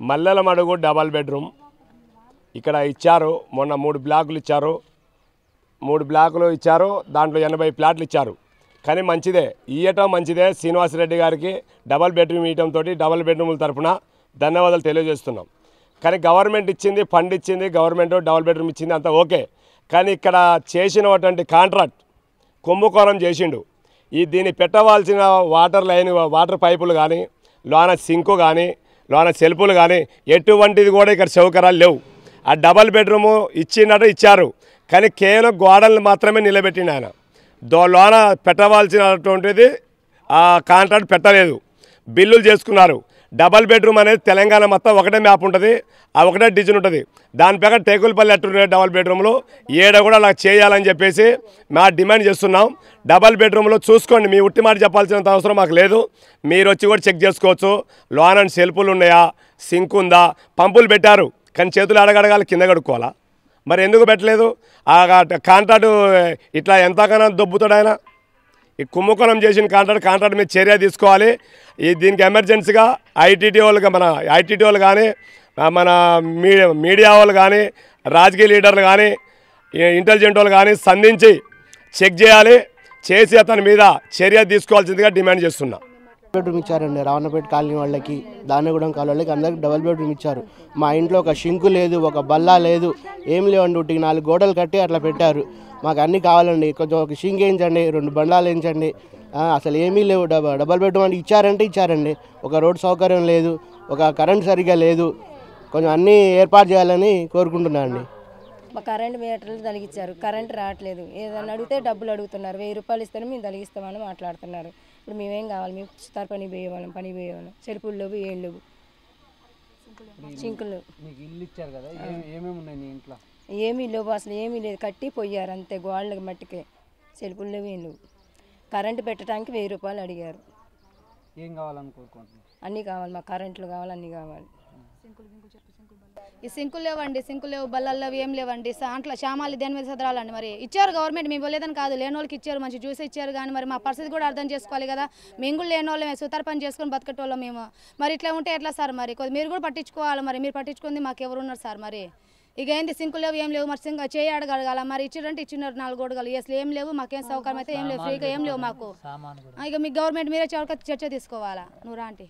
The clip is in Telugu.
మల్లెల మడుగు డబల్ బెడ్రూమ్ ఇక్కడ ఇచ్చారు. మొన్న 3 బ్లాకులు ఇచ్చారు. 3 బ్లాకులు ఇచ్చారు. దాంట్లో 80 ప్లాట్లు ఇచ్చారు. కానీ మంచిదే, ఇయ్యటం మంచిదే. శ్రీనివాసరెడ్డి గారికి డబల్ బెడ్రూమ్ ఇవ్వడంతో డబల్ బెడ్రూముల తరఫున ధన్యవాదాలు తెలియజేస్తున్నాం. కానీ గవర్నమెంట్ ఇచ్చింది, ఫండ్ ఇచ్చింది, గవర్నమెంట్ డబల్ బెడ్రూమ్ ఇచ్చింది, అంతా ఓకే. కానీ ఇక్కడ చేసినటువంటి కాంట్రాక్ట్ కుంభకోణం చేసిండు. దీన్ని పెట్టవలసిన వాటర్ పైపులు కానీ, లోన సింకు కానీ, లోన సెల్పులు కానీ ఎటువంటిది కూడా ఇక్కడ సౌకర్యాలు లేవు. ఆ డబల్ బెడ్రూము ఇచ్చారు. కానీ కేవలం గోడలను మాత్రమే నిలబెట్టిండు ఆయన. లోన పెట్టవలసినటువంటిది ఆ కాంట్రాక్ట్ పెట్టలేదు. బిల్లులు చేసుకున్నారు. డబల్ బెడ్రూమ్ అనేది తెలంగాణ మొత్తం ఒకటే మ్యాప్ ఉంటుంది, ఆ ఒకటే డిజైన్ ఉంటుంది. దాని ప్రకారం టేకులపల్లి అట్టు డబల్ బెడ్రూమ్లో కూడా అలా చేయాలని చెప్పేసి మా డిమాండ్ చేస్తున్నాం. డబల్ బెడ్రూమ్లో చూసుకోండి, మీ ఉట్టి మాట చెప్పాల్సినంత అవసరం మాకు లేదు. మీరు వచ్చి కూడా చెక్ చేసుకోవచ్చు. లోన్ అండ్ సెల్ఫులు ఉన్నాయా, సింక్ ఉందా, పంపులు పెట్టారు. కానీ చేతులు అడగడగాలి, కింద కడుక్కోవాలా? మరి ఎందుకు పెట్టలేదు? ఆ కాంట్రాక్టు ఇట్లా ఎంతగానో దొబ్బుతాడు ఆయన. ఈ కుంభకోణం చేసిన కాంట్రాక్ట్ మీద చర్య తీసుకోవాలి. దీనికి ఎమర్జెన్సీగా ఐటీటీ వాళ్ళు కానీ, మన మీడియా వాళ్ళు కానీ, రాజకీయ లీడర్లు కానీ, ఇంటెలిజెంట్ వాళ్ళు కానీ సంధించి చెక్ చేయాలి. చేసి అతని మీద చర్య తీసుకోవాల్సిందిగా డిమాండ్ చేస్తున్నా. బెడ్రూమ్ ఇచ్చారండి రావణపేట కాలనీ వాళ్ళకి, దానిగూడెం కాలనీ వాళ్ళకి అందరికి డబల్ బెడ్రూమ్ ఇచ్చారు. మా ఇంట్లో ఒక షింకు లేదు, ఒక బల్లా లేదు, ఏం లేవండి. ఉట్టికి 4 గోడలు కట్టి అట్లా పెట్టారు. మాకు అన్నీ కావాలండి. కొంచెం ఒక షింక్ వేయించండి, 2 బండాలు వేయించండి. అసలు ఏమీ లేవు. డబల్ బెడ్రూమ్ అంటే ఇచ్చారండి. ఒక రోడ్ సౌకర్యం లేదు, ఒక కరెంట్ సరిగ్గా లేదు. కొంచెం అన్నీ ఏర్పాటు చేయాలని కోరుకుంటున్నాను అండి. మా కరెంట్ మీటర్లు తొలగించారు, కరెంట్ రావట్లేదు. ఏదన్నా అడిగితే డబ్బులు అడుగుతున్నారు. 1000 రూపాయలు ఇస్తేనే మేము తొలగిస్తామని మాట్లాడుతున్నారు. ఇప్పుడు మేమేం కావాలి? మేము సుతార్ పని పోయేవాళ్ళం. చెరుపులు లేవు, ఏం లేవు, చింకులు. ఏమీ లేవు, అసలు ఏమీ లేదు. కట్టి పోయారు అంతే, గోళ్ళకి మట్టికే. చెరుపులు లేవు, ఏం లేవు. కరెంటు పెట్టడానికి 1000 రూపాయలు అడిగారు. ఏం కావాలని కోరుకుంటున్నాం? అన్నీ కావాలి, మాకు కరెంట్లు కావాలి, అన్నీ కావాలి. ఈ సింకులు లేవండి, సింకులు లేవు, బల్లలు లేవు, ఏం లేవండి. అట్లా శామాలి దేని మీద చదరాలండి. మరి ఇచ్చారు గవర్నమెంట్, మేము లేదని కాదు, లేని వాళ్ళకి ఇచ్చారు, మంచి చూసి ఇచ్చారు. కానీ మరి మా పరిస్థితి కూడా అర్థం చేసుకోవాలి కదా. మేము కూడా లేని వాళ్ళమే, సుతార పని చేసుకొని బతికేటోళ్ళం మేము. మరి ఇట్లా ఉంటే ఎట్లా సార్? మరి మీరు కూడా పట్టించుకోవాలి. మరి మీరు పట్టించుకుంది మాకు ఎవరు ఉన్నారు సార్? మరి ఇక ఏంది సింకులు లేవు, ఏం లేవు. మరి చేయి అడగలగాల. మరి ఇచ్చిరంటే ఇచ్చినారు 4 గోడలు. అసలు ఏం లేవు, మాకేం సౌకర్యం అయితే ఏం లేవు, ఫ్రీగా ఏం లేవు మాకు. ఇక మీ గవర్నమెంట్ మీరే చర్చ తీసుకోవాలా. నువ్వు రాంటి